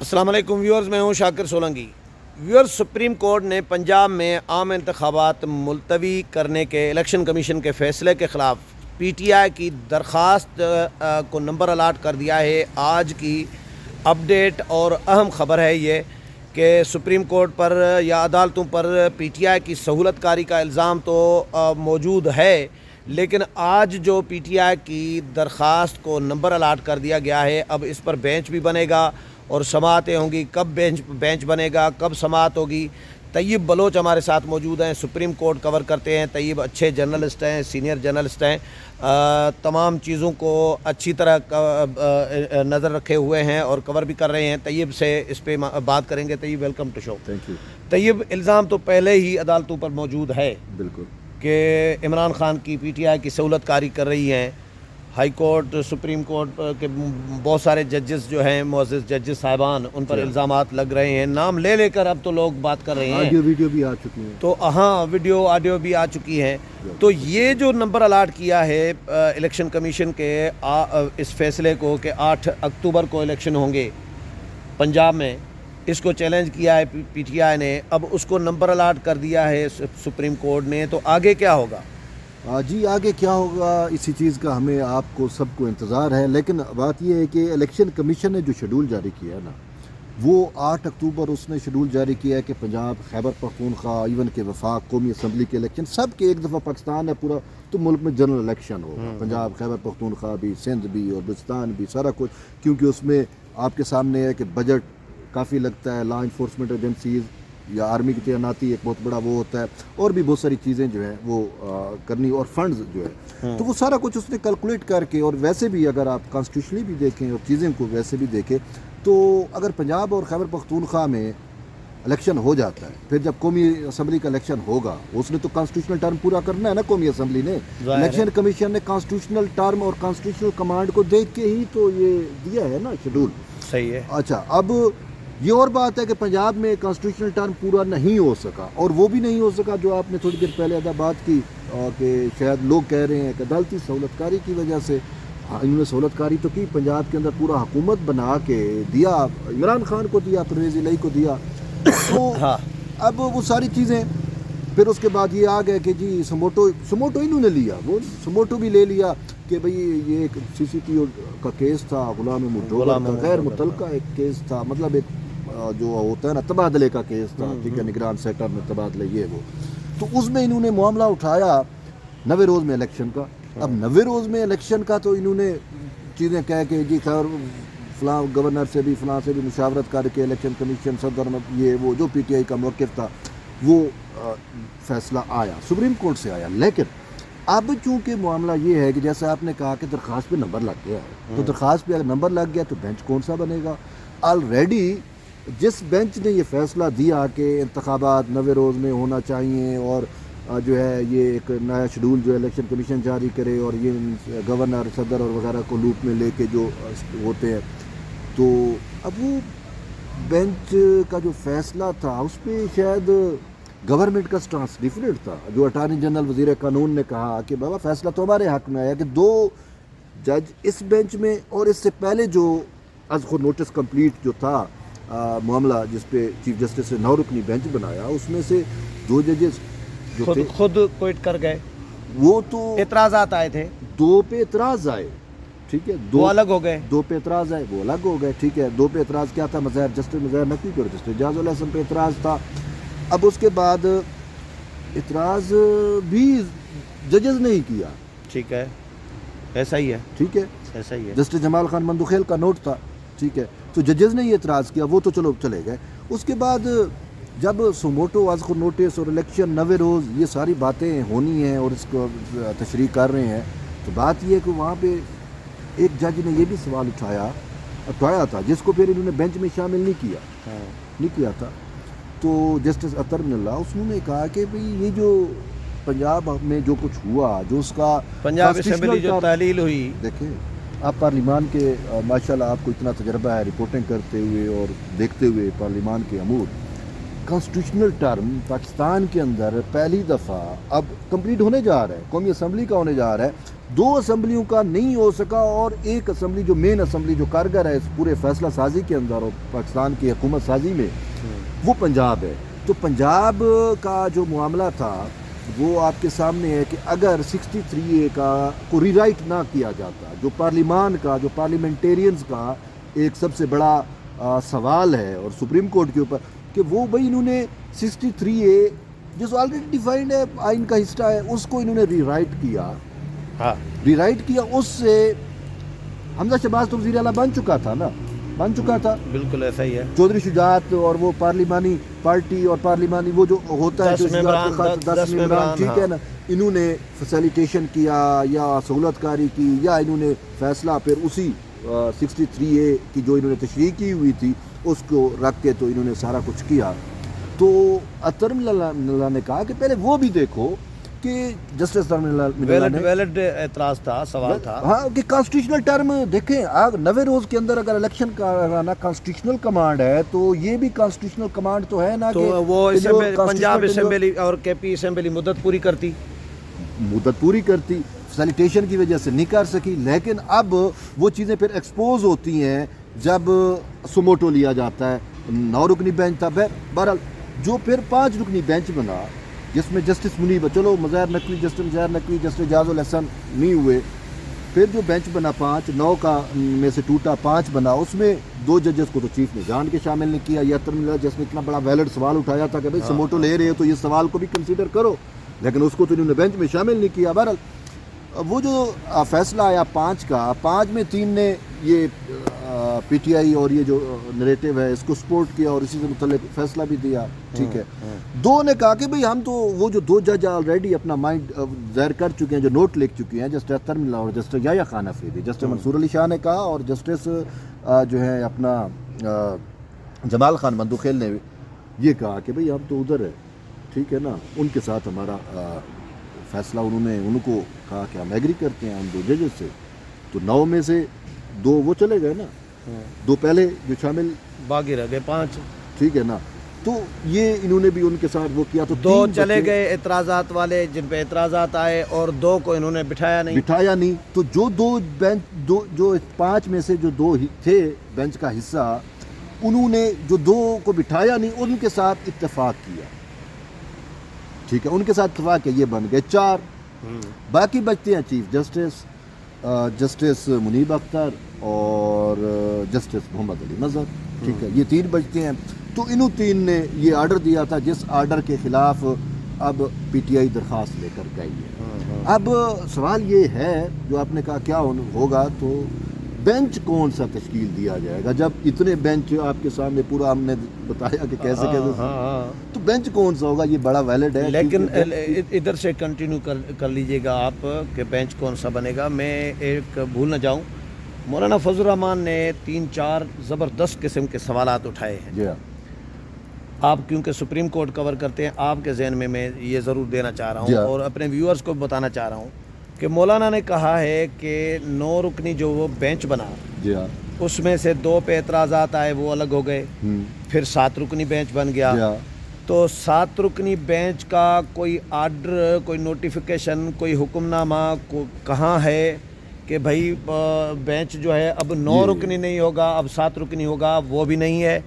السلام علیکم ویورز، میں ہوں شاکر سولنگی۔ ویورز، سپریم کورٹ نے پنجاب میں عام انتخابات ملتوی کرنے کے الیکشن کمیشن کے فیصلے کے خلاف پی ٹی آئی کی درخواست کو نمبر الاٹ کر دیا ہے۔ آج کی اپڈیٹ اور اہم خبر ہے یہ کہ سپریم کورٹ پر یا عدالتوں پر پی ٹی آئی کی سہولت کاری کا الزام تو موجود ہے، لیکن آج جو پی ٹی آئی کی درخواست کو نمبر الاٹ کر دیا گیا ہے، اب اس پر بینچ بھی بنے گا اور سماعتیں ہوں گی۔ کب بینچ بنے گا، کب سماعت ہوگی؟ طیب بلوچ ہمارے ساتھ موجود ہیں، سپریم کورٹ کور کرتے ہیں۔ طیب اچھے جرنلسٹ ہیں، سینئر جرنلسٹ ہیں، تمام چیزوں کو اچھی طرح نظر رکھے ہوئے ہیں اور کور بھی کر رہے ہیں۔ طیب سے اس پہ بات کریں گے۔ Tayyab, welcome to show. Thank you. Tayyab, الزام تو پہلے ہی عدالتوں پر موجود ہے بالکل کہ عمران خان کی پی ٹی آئی کی سہولت کاری کر رہی ہیں۔ ہائی کورٹ، سپریم کورٹ کے بہت سارے ججز جو ہیں، معزز ججز صاحبان، ان پر الزامات لگ رہے ہیں۔ نام لے لے کر اب تو لوگ بات کر رہے ہیں، آڈیو ویڈیو بھی آ چکی ہیں۔ تو ہاں، ویڈیو آڈیو بھی آ چکی ہیں۔ تو یہ جو نمبر الاٹ کیا ہے الیکشن کمیشن کے اس فیصلے کو کہ 8 اکتوبر کو الیکشن ہوں گے پنجاب میں، اس کو چیلنج کیا ہے پی ٹی آئی نے، اب اس کو نمبر الاٹ کر دیا ہے سپریم کورٹ نے، تو آگے کیا ہوگا؟ جی، آگے کیا ہوگا اسی چیز کا ہمیں آپ کو سب کو انتظار ہے، لیکن بات یہ ہے کہ الیکشن کمیشن نے جو شیڈول جاری کیا ہے نا، وہ 8 اکتوبر اس نے شیڈول جاری کیا ہے کہ پنجاب، خیبر پختونخوا، ایون کے وفاق، قومی اسمبلی کے الیکشن سب کے ایک دفعہ پاکستان ہے پورا، تو ملک میں جنرل الیکشن ہوگا۔ پنجاب، خیبر پختونخوا بھی، سندھ بھی اور بلوچستان بھی، سارا کچھ، کیونکہ اس میں آپ کے سامنے ہے کہ بجٹ کافی لگتا ہے، لا انفورسمنٹ ایجنسیز یا آرمی کی تعیناتی ایک بہت بڑا وہ ہوتا ہے، اور بھی بہت ساری چیزیں جو ہیں وہ کرنی، اور فنڈز جو ہے، تو وہ سارا کچھ اس نے کیلکولیٹ کر کے، اور ویسے بھی اگر آپ کانسٹیٹیوشنلی بھی دیکھیں اور چیزیں کو ویسے بھی دیکھیں، تو اگر پنجاب اور خیبر پختونخوا میں الیکشن ہو جاتا ہے، پھر جب قومی اسمبلی کا الیکشن ہوگا، اس نے تو کانسٹیٹیوشنل ٹرم پورا کرنا ہے نا قومی اسمبلی نے۔ الیکشن کمیشن نے کانسٹیٹیوشنل ٹرم اور کانسٹیٹیوشنل کمانڈ کو دیکھ کے ہی تو یہ دیا ہے نا شیڈول۔ صحیح ہے۔ اچھا، اب یہ اور بات ہے کہ پنجاب میں کانسٹیٹیوشنل ٹرم پورا نہیں ہو سکا، اور وہ بھی نہیں ہو سکا جو آپ نے تھوڑی دیر پہلے بات کی، کہ شاید لوگ کہہ رہے ہیں کہ عدالتی سہولت کاری کی وجہ سے۔ انہوں نے سہولت کاری تو کی، پنجاب کے اندر پورا حکومت بنا کے دیا، عمران خان کو دیا، پرویز الہی کو دیا، تو اب وہ ساری چیزیں، پھر اس کے بعد یہ آ گئے کہ جی سموٹو انہوں نے لیا، وہ سموٹو بھی لے لیا کہ بھئی یہ ایک سی سی ٹی کا کیس تھا، غلام محمود کا غیر متعلقہ ایک کیس تھا، مطلب ایک جو ہوتا ہے نا تبادلے کا کیس تھا، ٹھیک ہے، نگران سیکٹر میں تبادلے یہ وہ، تو اس میں انہوں نے معاملہ اٹھایا 90 روز میں الیکشن کا۔ اب 90 روز میں الیکشن کا تو انہوں نے چیزیں کہہ کے جی خیر فلاں گورنر سے بھی فلاں سے بھی مشاورت کر کے الیکشن کمیشن صدر یہ وہ جو پی ٹی آئی کا موقف تھا، وہ فیصلہ آیا، سپریم کورٹ سے آیا۔ لیکن اب چونکہ معاملہ یہ ہے کہ جیسے آپ نے کہا کہ درخواست پہ نمبر لگ گیا ہے، تو درخواست پہ اگر نمبر لگ گیا تو بینچ کون سا بنے گا؟ آلریڈی جس بینچ نے یہ فیصلہ دیا کہ انتخابات 90 روز میں ہونا چاہیے، اور جو ہے یہ ایک نیا شیڈول جو الیکشن کمیشن جاری کرے، اور یہ گورنر، صدر اور وغیرہ کو لوپ میں لے کے جو ہوتے ہیں، تو اب وہ بینچ کا جو فیصلہ تھا اس پہ شاید گورنمنٹ کا سٹانس ڈیفرنٹ تھا۔ جو اٹارنی جنرل وزیر قانون نے کہا کہ بابا فیصلہ تو ہمارے حق میں آیا کہ 2 جج اس بینچ میں، اور اس سے پہلے جو از خود نوٹس کمپلیٹ جو تھا معاملہ جس پہ چیف جسٹس نے 9 رکنی بینچ بنایا، اس میں سے 2 ججز جو تھے خود کوئٹ کر گئے، وہ تو اعتراضات آئے تھے، 2 پہ اعتراض آئے، ٹھیک ہے، 2 الگ ہو گئے، 2 پہ اعتراض آئے، وہ الگ ہو گئے، ٹھیک ہے۔ 2 پہ اعتراض کیا تھا؟ جسٹس مظاہر نقوی اور جسٹس اعجاز الحسن پہ اعتراض تھا۔ اب اس کے بعد اعتراض بھی ججز نے ہی کیا، ٹھیک ہے، ایسا ہی ہے، ٹھیک ہے، ایسا ہی ہے۔ جسٹس جمال خان مندوخیل کا نوٹ تھا، ٹھیک ہے، تو ججز نے یہ اعتراض کیا، وہ تو چلو چلے گئے۔ اس کے بعد جب سوموٹو از خود نوٹس اور الیکشن 90 روز یہ ساری باتیں ہونی ہیں اور اس کو تشریح کر رہے ہیں، تو بات یہ ہے کہ وہاں پہ ایک جج نے یہ بھی سوال اٹھایا تھا، جس کو پھر انہوں نے بینچ میں شامل نہیں کیا تھا، تو جسٹس اطہر بن اللہ اس نے کہا کہ بھئی یہ جو پنجاب میں جو کچھ ہوا، جو اس کا پنجاب اسمبلی جو تحلیل ہوئی، دیکھیں آپ پارلیمان کے ماشاءاللہ آپ کو اتنا تجربہ ہے رپورٹنگ کرتے ہوئے اور دیکھتے ہوئے پارلیمان کے امور، کانسٹیٹیوشنل ٹرم پاکستان کے اندر پہلی دفعہ اب کمپلیٹ ہونے جا رہا ہے، قومی اسمبلی کا ہونے جا رہا ہے، 2 اسمبلیوں کا نہیں ہو سکا، اور ایک اسمبلی جو مین اسمبلی جو کارگر ہے اس پورے فیصلہ سازی کے اندر اور پاکستان کی حکومت سازی میں، وہ پنجاب ہے۔ تو پنجاب کا جو معاملہ تھا وہ آپ کے سامنے ہے کہ اگر 63A کا کو ری رائٹ نہ کیا جاتا، جو پارلیمان کا، جو پارلیمنٹیرینز کا ایک سب سے بڑا سوال ہے اور سپریم کورٹ کے اوپر، کہ وہ بھائی انہوں نے 63A جو آلریڈی ڈیفائنڈ ہے، آئین کا حصہ ہے، اس کو انہوں نے ری رائٹ کیا، ری رائٹ کیا، اس سے حمزہ شہباز تو وزیر اعلیٰ بن چکا تھا نا، بن چکا تھا، بالکل ایسا ہی ہے۔ چودھری شجاعت اور وہ پارلیمانی پارٹی اور پارلیمانی وہ جو ہوتا ہے 10 ممبران، ٹھیک ہے نا، انہوں نے فیسیلیٹیشن کیا یا سہولت کاری کی، یا انہوں نے فیصلہ پھر اسی 63A کی جو انہوں نے تشریح کی ہوئی تھی اس کو رکھ کے تو انہوں نے سارا کچھ کیا۔ تو اطہر اللہ نے کہا کہ پہلے وہ بھی دیکھو کہ جسٹس ویلڈ اعتراض تھا، سوال تھا، ہاں، کہ کانسٹیٹیوشنل ٹرم دیکھیں 90 روز کے اندر اگر الیکشن کرانا کانسٹیٹیوشنل کمانڈ ہے تو یہ بھی کانسٹیٹیوشنل کمانڈ تو ہے نا، تو وہ پنجاب اسمبلی اور کے پی اسمبلی مدت پوری کرتی، فیسیلیٹیشن کی وجہ سے نہیں کر سکی، لیکن اب وہ چیزیں پھر ایکسپوز ہوتی ہیں جب سموٹو لیا جاتا ہے۔ 9 رکنی بینچ تھا، بہرحال جو پھر 5 رکنی بینچ بنا جس میں جسٹس منیب، چلو مظاہر نقوی، جسٹس مظاہر نقوی، جسٹس جاز الحسن نہیں ہوئے، پھر جو بینچ بنا 5، 9 کا میں سے ٹوٹا 5 بنا، اس میں 2 ججز کو تو چیف نے جان کے شامل نہیں کیا، یا ترملا جس نے اتنا بڑا ویلڈ سوال اٹھایا تھا کہ بھائی سموٹو لے رہے ہو تو یہ سوال کو بھی کنسیڈر کرو، لیکن اس کو تو انہوں نے بینچ میں شامل نہیں کیا۔ بہرحال وہ جو فیصلہ آیا 5 کا، 5 میں 3 نے یہ پی ٹی آئی اور یہ جو نریٹو ہے اس کو سپورٹ کیا اور اسی سے متعلق فیصلہ بھی دیا، ٹھیک ہے۔ 2 نے کہا کہ بھئی ہم تو وہ جو 2 جج آلریڈی اپنا مائنڈ ظاہر کر چکے ہیں، جو نوٹ لکھ چکے ہیں، جسٹس اطہر اللہ اور جسٹس یحییٰ خان افریدی، جسٹس منصور علی شاہ نے کہا اور جسٹس جو ہے اپنا جمال خان بندوخیل نے یہ کہا کہ بھئی ہم تو ادھر ہے، ٹھیک ہے نا، ان کے ساتھ ہمارا فیصلہ، انہوں نے ان کو کہا کہ ہم ایگری کرتے ہیں ہم 2 ججز سے، تو 9 میں سے 2 وہ چلے گئے نا، 2 پہلے جو شامل باقی رہ گئے 5، ٹھیک ہے نا، تو یہ انہوں نے بھی ان کے ساتھ وہ کیا، تو 2 چلے گئے اعتراضات والے جن پہ اعتراضات آئے، اور 2 کو انہوں نے بٹھایا نہیں، تو جو 2 بینچ جو 5 میں سے جو 2 تھے بینچ کا حصہ، انہوں نے جو 2 کو بٹھایا نہیں ان کے ساتھ اتفاق کیا، ٹھیک ہے، ان کے ساتھ اتفاق کیا، یہ بن گئے 4۔ باقی بچتے ہیں چیف جسٹس، جسٹس منیب اختر اور جسٹس محمد علی مظہر، ٹھیک ہے، یہ 3 بچتے ہیں۔ تو انہوں 3 نے یہ آرڈر دیا تھا جس آرڈر کے خلاف اب پی ٹی آئی درخواست لے کر گئی ہے۔ اب سوال یہ ہے جو آپ نے کہا کیا ہوگا، تو بینچ کون سا تشکیل دیا جائے گا جب اتنے بینچ آپ کے سامنے پورا ہم نے بتایا کہ کیسے تو بینچ کون سا ہوگا، یہ بڑا ویلڈ ہے، لیکن ادھر سے کنٹینیو کر لیجئے گا آپ کہ بینچ کون سا بنے گا۔ میں ایک بھول نہ جاؤں، مولانا فضل الرحمان نے 3-4 زبردست قسم کے سوالات اٹھائے ہیں، جی ہاں، آپ کیونکہ سپریم کورٹ کور کرتے ہیں، آپ کے ذہن میں یہ ضرور دینا چاہ رہا جی ہوں ہاں، اور اپنے ویورز کو بتانا چاہ رہا ہوں کہ مولانا نے کہا ہے کہ 9 رکنی جو وہ بینچ بنا، جی ہاں، اس میں سے 2 پہ اعتراضات آئے، وہ الگ ہو گئے، پھر 7 رکنی بینچ بن گیا، جی ہاں، تو 7 رکنی بینچ کا کوئی آرڈر، کوئی نوٹیفیکیشن، کوئی حکم نامہ کہاں ہے کہ بھائی بینچ جو ہے اب 9 رکنی نہیں ہوگا، اب 7 رکنی ہوگا، وہ بھی نہیں ہے۔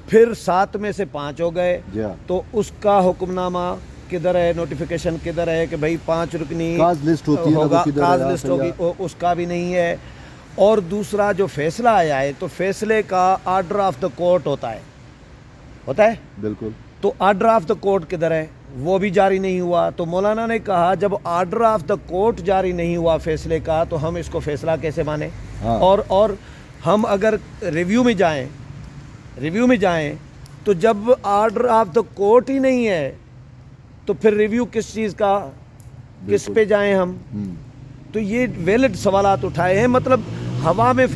پھر 7 میں سے 5 ہو گئے، تو اس کا حکم نامہ کدھر ہے، نوٹیفیکیشن کدھر ہے کہ بھئی 5 رکنی ہوگا، کاز لسٹ ہوگی، اس کا بھی نہیں ہے۔ اور دوسرا جو فیصلہ آیا ہے تو فیصلے کا آرڈر آف دا کورٹ ہوتا ہے بالکل، تو آرڈر آف دا کورٹ کدھر ہے، وہ بھی جاری نہیں ہوا۔ تو مولانا نے کہا جب آرڈر آف دا کورٹ جاری نہیں ہوا فیصلے کا تو ہم اس کو فیصلہ کیسے مانیں، اور ہم اگر ریویو میں جائیں تو جب آرڈر آف دا کورٹ ہی نہیں ہے تو پھر ریویو کس چیز کا، کس پہ جائیں ہم؟ تو یہ ویلڈ سوالات اٹھائے ہیں، مطلب ہوا میں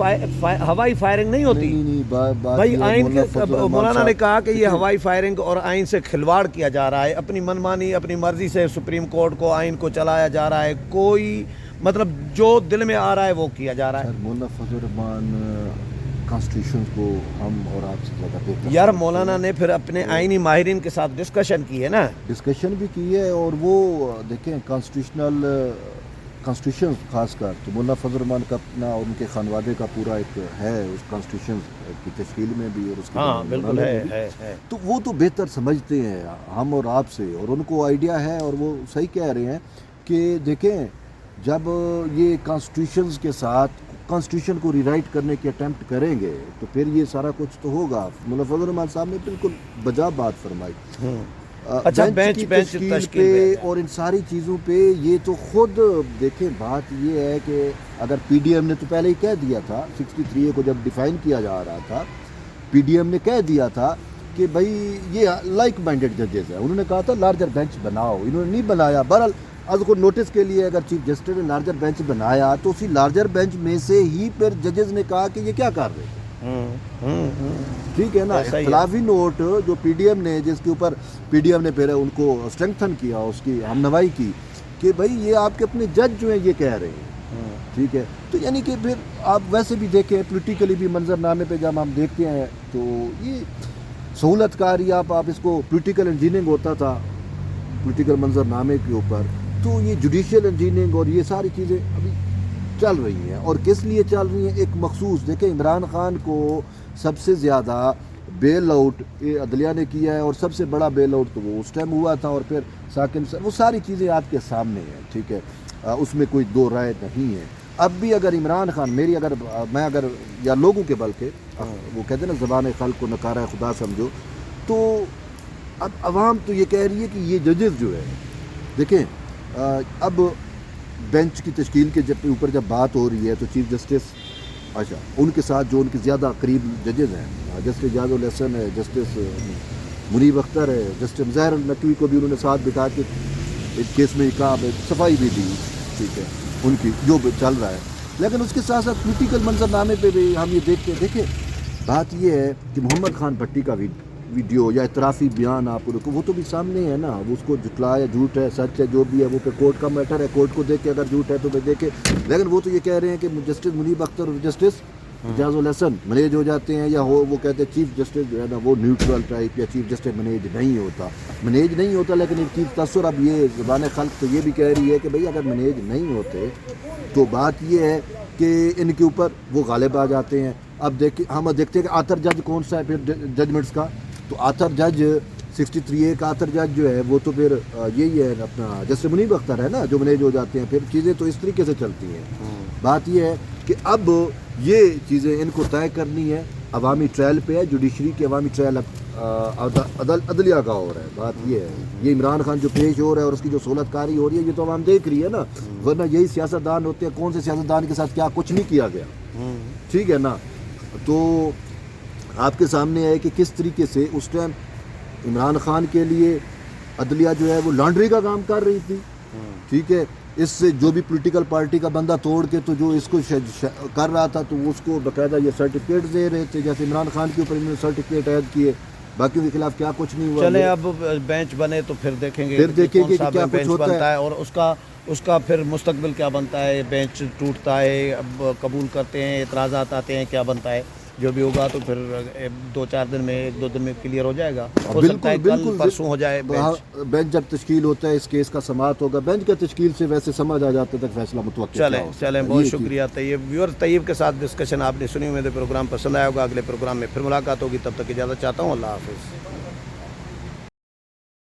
ہوائی فائرنگ نہیں ہوتی بھائی، آئین کے مولانا نے کہا کہ یہ ہوائی فائرنگ اور آئین سے کھلواڑ کیا جا رہا ہے، اپنی منمانی اپنی مرضی سے سپریم کورٹ کو آئین کو چلایا جا رہا ہے، کوئی مطلب جو دل میں آ رہا ہے وہ کیا جا رہا ہے۔ مولانا فضل الرحمان کانسٹیٹیوشن کو ہم اور آپ سے زیادہ بہتر یار مولانا نے پھر اپنے آئینی ماہرین کے ساتھ ڈسکشن کی ہے نا. ڈسکشن بھی کی ہے. اور وہ دیکھیں کانسٹیٹیوشن خاص کر تو مولانا فضل الرحمان کا اپنا اور ان کے خانوادے کا پورا ایک ہے اس کانسٹیٹیوشن کی تشکیل میں بھی اور اس کے ہاں بالکل ہے. تو وہ تو بہتر سمجھتے ہیں ہم اور آپ سے, اور ان کو آئیڈیا ہے اور وہ صحیح کہہ رہے ہیں کہ دیکھیں جب یہ کانسٹیٹیوشنز کے ساتھ کانسٹیٹیوشن کو ری رائٹ کرنے کی اٹیمپٹ کریں گے تو پھر یہ سارا کچھ تو ہوگا. مولانا فضل الرحمان صاحب نے بالکل بجا بات فرمائی. اچھا بینچ کی تشکیل پہ اور ان ساری چیزوں پہ یہ تو خود دیکھیں بات یہ ہے کہ اگر پی ڈی ایم نے تو پہلے ہی کہہ دیا تھا 63A کو جب ڈیفائن کیا جا رہا تھا, پی ڈی ایم نے کہہ دیا تھا کہ بھائی یہ لائک مائنڈیڈ ججز ہیں. انہوں نے کہا تھا لارجر بینچ بناؤ, انہوں نے نہیں بنایا. بہرحال از کو نوٹس کے لیے اگر چیف جسٹس نے لارجر بینچ بنایا تو اسی لارجر بینچ میں سے ہی پھر ججز نے کہا کہ یہ کیا کر رہے ہیں. ٹھیک ہے نا. اختلافی نوٹ جو پی ڈی ایم نے جس کے اوپر پی ڈی ایم نے پھر ان کو اسٹرینگتھن کیا, اس کی ہم نوائی کی کہ بھائی یہ آپ کے اپنے جج جو ہیں یہ کہہ رہے ہیں. ٹھیک ہے. تو یعنی کہ پھر آپ ویسے بھی دیکھیں پولیٹیکلی بھی منظر نامے پہ جب ہم دیکھتے ہیں تو یہ سہولت کاری آپ اس کو پولیٹیکل انجینئرنگ ہوتا تھا پولیٹیکل منظر نامے کے اوپر, تو یہ جوڈیشل انجینئرنگ اور یہ ساری چیزیں ابھی چل رہی ہیں. اور کس لیے چل رہی ہیں ایک مخصوص دیکھیں عمران خان کو سب سے زیادہ بیل آؤٹ عدلیہ نے کیا ہے, اور سب سے بڑا بیل آؤٹ تو وہ اس ٹائم ہوا تھا, اور پھر ساکن وہ ساری چیزیں آپ کے سامنے ہیں. ٹھیک ہے, اس میں کوئی دو رائے نہیں ہے. اب بھی اگر عمران خان میں اگر یا لوگوں کے بلکہ وہ کہتے ہیں نا زبان خلق کو نکارہ خدا سمجھو, تو اب عوام تو یہ کہہ رہی ہے کہ یہ ججز جو ہے دیکھیں اب بینچ کی تشکیل کے اوپر جب بات ہو رہی ہے تو چیف جسٹس اچھا ان کے ساتھ جو ان کے زیادہ قریب ججز ہیں, جسٹس اعجاز الحسن ہے, جسٹس منیب اختر ہے, جسٹس ظاہر النقوی کو بھی انہوں نے ساتھ بٹھا کے ایک کیس میں صفائی بھی دی. ٹھیک ہے, ان کی جو چل رہا ہے. لیکن اس کے ساتھ ساتھ پولیٹیکل منظر نامے پہ بھی ہم یہ دیکھیں بات یہ ہے کہ محمد خان بھٹی کا ویڈیو یا اعترافی بیان آپ کو وہ تو بھی سامنے ہے نا, وہ اس کو جھٹلایا جھوٹ ہے سچ ہے جو بھی ہے وہ پہ کورٹ کا میٹر ہے, کورٹ کو دیکھ کے اگر جھوٹ ہے تو پہ دیکھے. لیکن وہ تو یہ کہہ رہے ہیں کہ جسٹس منیب اختر اور جسٹس اعجاز الحسن منیج ہو جاتے ہیں, یا وہ کہتے ہیں چیف جسٹس جو ہے نا وہ نیوٹرل ٹائپ یا چیف جسٹس منیج نہیں ہوتا. لیکن ایک چیز تاثر اب یہ زبان خلق تو یہ بھی کہہ رہی ہے کہ بھئی اگر منیج نہیں ہوتے تو بات یہ ہے کہ ان کے اوپر وہ غالب آ جاتے ہیں. اب ہم دیکھتے ہیں کہ آتھر جج کون سا ہے پھر ججمنٹس کا, تو آتھر جج 63A کا آتھر جج جو ہے وہ تو پھر یہی ہے اپنا جسٹس منیب اختر ہے نا, جو منیج ہو جاتے ہیں. پھر چیزیں تو اس طریقے سے چلتی ہیں. بات یہ ہے کہ اب یہ چیزیں ان کو طے کرنی ہے, عوامی ٹرائل پہ ہے, جوڈیشری کے عوامی ٹرائل عدلیہ کا ہو رہا ہے. بات یہ ہے یہ عمران خان جو پیش ہو رہا ہے اور اس کی جو سہولت کاری ہو رہی ہے یہ تو عوام دیکھ رہی ہے نا, ورنہ یہی سیاستدان ہوتے ہیں, کون سے سیاستدان کے ساتھ کیا کچھ نہیں کیا گیا. ٹھیک ہے نا. تو آپ کے سامنے ہے کہ کس طریقے سے اس ٹائم عمران خان کے لیے عدلیہ جو ہے وہ لانڈری کا کام کر رہی تھی. ٹھیک ہے, اس سے جو بھی پولیٹیکل پارٹی کا بندہ توڑ کے تو جو اس کو کر رہا تھا تو اس کو باقاعدہ یہ سرٹیفکیٹ دے رہے تھے. جیسے عمران خان کے اوپر انہوں نے سرٹیفکیٹ عائد کیے, باقیوں کے خلاف کیا کچھ نہیں ہوا. چلیں اب بینچ بنے تو پھر دیکھیں گے کہ کیا کچھ ہوتا ہے اور اس کا پھر مستقبل کیا بنتا ہے. بینچ ٹوٹتا ہے, اب قبول کرتے ہیں, اعتراضات آتے ہیں, کیا بنتا ہے. جو بھی ہوگا تو پھر 2-4 دن میں 1-2 دن میں کلیئر ہو جائے گا. ہو سکتا ہے کل پرسوں ہو جائے. بینچ جب تشکیل ہوتا ہے اس کیس کا سماعت ہوگا, بینچ کا تشکیل سے ویسے سمجھ آ جاتے تک فیصلہ متوقع. چلیں بہت شکریہ طیب. ویور طیب کے ساتھ ڈسکشن آپ نے سنی, امید ہے پروگرام پسند آیا ہوگا. اگلے پروگرام میں پھر ملاقات ہوگی, تب تک اجازت چاہتا ہوں. اللہ حافظ.